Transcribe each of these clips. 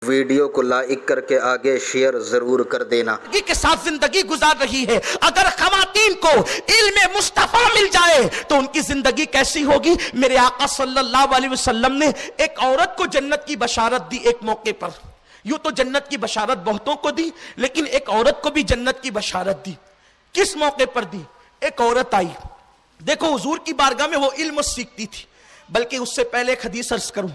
Video کو like کر کے آگے شیئر ضرور کر دینا۔ کے ساتھ زندگی گزار رہی ہے، اگر خواتین کو علم مصطفیٰ مل جائے تو ان کی زندگی کیسی ہوگی؟ میرے آقا صلی اللہ علیہ وسلم نے ایک عورت کو جنت کی بشارت دی ایک موقع پر۔ یوں تو جنت کی بشارت بہتوں کو دی، لیکن ایک عورت کو بھی جنت کی بشارت دی۔ کس موقع پر دی؟ ایک عورت آئی، دیکھو حضور کی بارگاہ میں وہ علم سیکھتی تھی، بلکہ اس سے پہلے ایک حدیث عرض کروں۔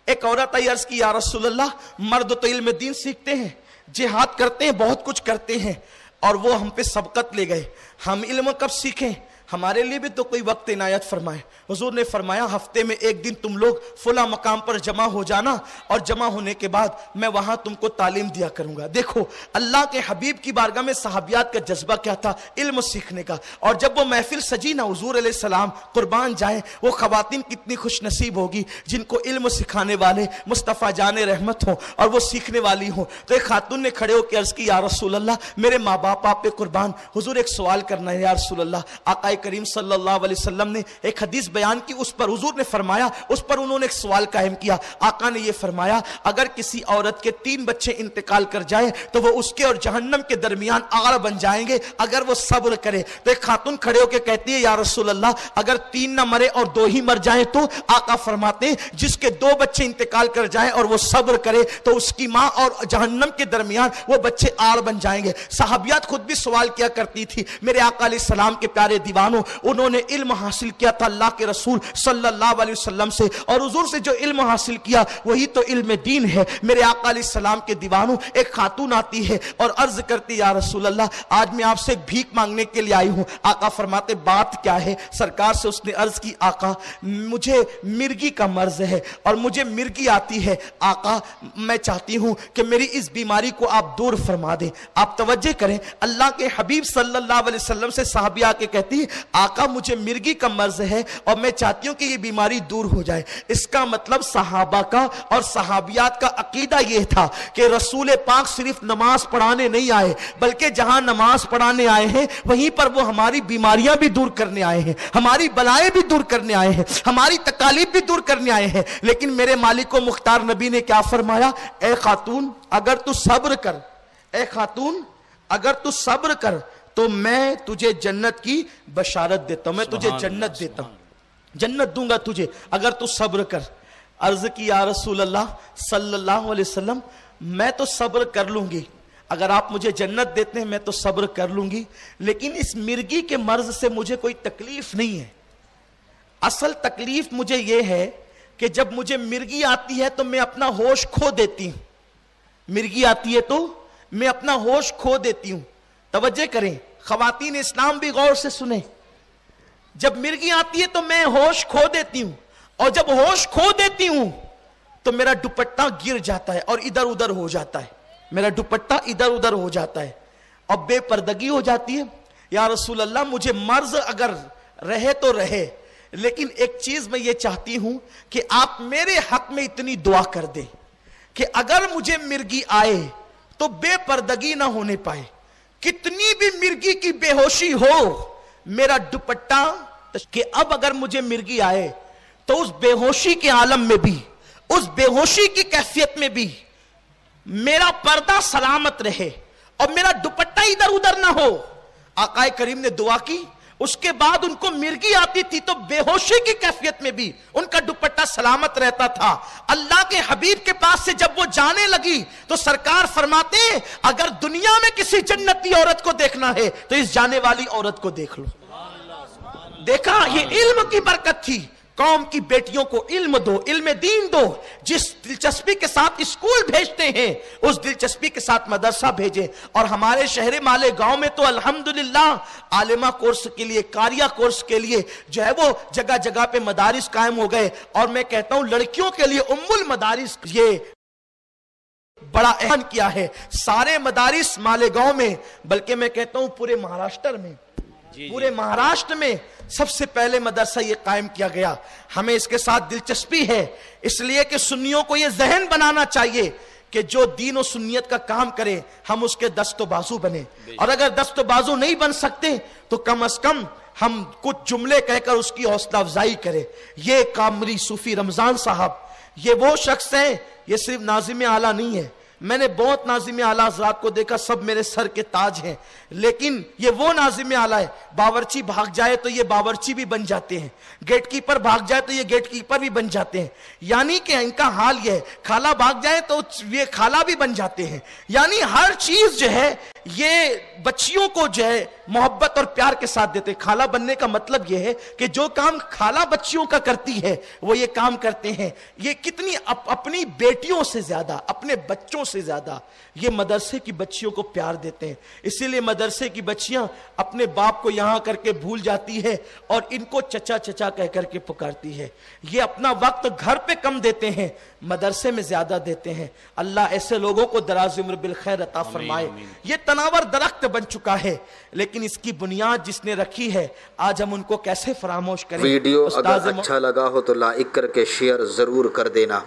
ایک عورت آئی، عرض کی یا رسول اللہ، مرد تو علم دین سیکھتے ہیں، جہاد کرتے ہیں، بہت کچھ کرتے ہیں، اور وہ ہم پہ سبقت لے گئے، ہم علم کب سیکھیں؟ ہمارے لیے بھی تو کوئی وقت عنایت فرمائے۔ حضور نے فرمایا ہفتے میں ایک دن تم لوگ فلاں مقام پر جمع ہو جانا، اور جمع ہونے کے بعد میں وہاں تم کو تعلیم دیا کروں گا۔ دیکھو اللہ کے حبیب کی بارگاہ میں صحابیات کا جذبہ کیا تھا؟ علم سیکھنے کا۔ اور جب وہ محفل سجی نا، حضور علیہ السلام قربان جائیں، وہ خواتین کتنی خوش نصیب ہوگی جن کو علم سکھانے والے مصطفیٰ جان رحمت ہوں اور وہ سیکھنے والی ہوں۔ تو ایک خاتون نے کھڑے ہو کے عرض کی یا رسول اللہ، میرے ماں باپ آپ پہ قربان، حضور ایک سوال کرنا ہے یا رسول اللہ۔ آقا کریم صلی اللہ علیہ وسلم نے ایک حدیث بیان کی، اس پر حضور نے فرمایا، اس پر انہوں نے ایک سوال قائم کیا۔ آقا نے یہ فرمایا اگر کسی عورت کے 3 بچے انتقال کر جائیں تو وہ اس کے اور جہنم کے درمیان آڑ بن جائیں گے اگر وہ صبر کرے۔ تو ایک خاتون کھڑے ہو کے کہتی ہے یا رسول اللہ، اگر 3 نہ مرے اور 2 ہی مر جائیں تو؟ آقا فرماتے ہیں جس کے 2 بچے انتقال کر جائیں اور وہ صبر کرے تو اس کی ماں اور جہنم کے درمیان وہ بچے آڑ بن جائیں گے۔ صحابیات خود بھی سوال کیا کرتی تھی، میرے آقا علیہ السلام کے پیارے دیوانوں، انہوں نے علم حاصل کیا تھا اللہ کے رسول صلی اللہ علیہ وسلم سے، اور حضور سے جو علم حاصل کیا وہی تو علم دین ہے۔ میرے آقا علیہ السلام کے دیوانوں، ایک خاتون آتی ہے اور عرض کرتی یا رسول اللہ، آج میں آپ سے ایک بھیک مانگنے کے لیے آئی ہوں۔ آقا فرماتے بات کیا ہے؟ سرکار سے اس نے عرض کی آقا مجھے مرگی کا مرض ہے اور مجھے مرگی آتی ہے، آقا میں چاہتی ہوں کہ میری اس بیماری کو آپ دور فرما دیں۔ آپ توجہ کریں، اللہ کے حبیب صلی اللہ علیہ وسلم سے صحابی آ کے کہتی ہے آقا مجھے مرگی کا مرض ہے اور میں چاہتی ہوں کہ یہ بیماری دور ہو جائے۔ اس کا مطلب صحابہ کا اور صحابیات کا عقیدہ یہ تھا کہ رسول پاک صرف نماز پڑھانے نہیں آئے، بلکہ جہاں نماز پڑھانے آئے ہیں وہیں پر وہ ہماری بیماریاں بھی دور کرنے آئے ہیں، ہماری بلائیں بھی دور کرنے آئے ہیں، ہماری تکالیف بھی دور کرنے آئے ہیں۔ لیکن میرے مالک و مختار نبی نے کیا فرمایا؟ اے خاتون اگر تو صبر کر، اے خاتون اگر تو صبر کر تو میں تجھے جنت کی بشارت دیتا ہوں، میں تجھے جنت دیتا ہوں، جنت دوں گا تجھے اگر تو صبر کر۔ عرض کی یا رسول اللہ صلی اللہ علیہ وسلم، میں تو صبر کر لوں گی، اگر آپ مجھے جنت دیتے ہیں میں تو صبر کر لوں گی، لیکن اس مرگی کے مرض سے مجھے کوئی تکلیف نہیں ہے۔ اصل تکلیف مجھے یہ ہے کہ جب مجھے مرگی آتی ہے تو میں اپنا ہوش کھو دیتی ہوں، مرگی آتی ہے تو میں اپنا ہوش کھو دیتی ہوں۔ توجہ کریں خواتین اسلام بھی غور سے سنیں، جب مرگی آتی ہے تو میں ہوش کھو دیتی ہوں، اور جب ہوش کھو دیتی ہوں تو میرا دوپٹہ گر جاتا ہے اور ادھر ادھر ہو جاتا ہے، میرا دوپٹہ ادھر ادھر ہو جاتا ہے اور بے پردگی ہو جاتی ہے۔ یا رسول اللہ مجھے مرض اگر رہے تو رہے، لیکن ایک چیز میں یہ چاہتی ہوں کہ آپ میرے حق میں اتنی دعا کر دیں کہ اگر مجھے مرگی آئے تو بے پردگی نہ ہونے پائے، کتنی بھی مرگی کی بے ہوشی ہو میرا دوپٹہ، کہ اب اگر مجھے مرگی آئے تو اس بے ہوشی کے عالم میں بھی، اس بے ہوشی کی کیفیت میں بھی میرا پردہ سلامت رہے اور میرا دوپٹہ ادھر ادھر نہ ہو۔ آقا کریم نے دعا کی، اس کے بعد ان کو مرگی آتی تھی تو بے ہوشی کی کیفیت میں بھی ان کا دوپٹہ سلامت رہتا تھا۔ اللہ کے حبیب کے پاس سے جب وہ جانے لگی تو سرکار فرماتے ہیں اگر دنیا میں کسی جنتی عورت کو دیکھنا ہے تو اس جانے والی عورت کو دیکھ لو۔ دیکھا یہ علم کی برکت تھی۔ قوم کی بیٹیوں کو علم دو، علم دین دو، جس دلچسپی کے ساتھ اسکول بھیجتے ہیں اس دلچسپی کے ساتھ مدرسہ بھیجیں۔ اور ہمارے شہر مالے گاؤں میں تو الحمدللہ عالمہ کورس کے لیے، قاریہ کورس کے لیے جو ہے وہ جگہ جگہ پہ مدارس قائم ہو گئے، اور میں کہتا ہوں لڑکیوں کے لیے ام المدارس یہ بڑا اہم کیا ہے۔ سارے مدارس مالیگاؤں میں، بلکہ میں کہتا ہوں پورے مہاراشٹر میں، پورے مہاراشٹر میں سب سے پہلے مدرسہ یہ قائم کیا گیا۔ ہمیں اس کے ساتھ دلچسپی ہے، اس لیے کہ سنیوں کو یہ ذہن بنانا چاہیے کہ جو دین و سنیت کا کام کرے ہم اس کے دست و بازو بنے، اور اگر دست و بازو نہیں بن سکتے تو کم از کم ہم کچھ جملے کہہ کر اس کی حوصلہ افزائی کرے۔ یہ کام مری صوفی رمضان صاحب یہ وہ شخص ہے، یہ صرف ناظم اعلیٰ نہیں ہے، میں نے بہت ناظم اعلیٰ حضرات کو دیکھا، سب میرے سر کے تاج ہیں، لیکن یہ وہ ناظم اعلیٰ ہے، باورچی بھاگ جائے تو یہ باورچی بھی بن جاتے ہیں، گیٹ کیپر بھاگ جائے تو یہ گیٹ کیپر بھی بن جاتے ہیں، یعنی کہ ان کا حال یہ ہے، خالہ بھاگ جائے تو یہ خالہ بھی بن جاتے ہیں، یعنی ہر چیز جو ہے یہ بچیوں کو جو ہے محبت اور پیار کے ساتھ دیتے ہیں۔ خالہ بننے کا مطلب یہ ہے کہ جو کام خالہ بچیوں کا کرتی ہے وہ یہ کام کرتے ہیں، یہ کتنی اپنی بیٹیوں سے زیادہ، اپنے بچوں سے زیادہ یہ مدرسے کی بچیوں کو پیار دیتے ہیں، اسی لیے مدرسے کی بچیاں اپنے باپ کو یہاں کر کے بھول جاتی ہے اور ان کو چچا چچا کہہ کر کے پکارتی ہے، یہ اپنا وقت گھر پہ کم دیتے ہیں، مدرسے میں زیادہ دیتے ہیں۔ اللہ ایسے لوگوں کو دراز عمر بالخیر عطا فرمائے۔ یہ تناور درخت بن چکا ہے، لیکن اس کی بنیاد جس نے رکھی ہے آج ہم ان کو کیسے فراموش کریں۔ ویڈیو اگر اچھا لگا ہو تو لائک کر کے شیئر ضرور کر دینا۔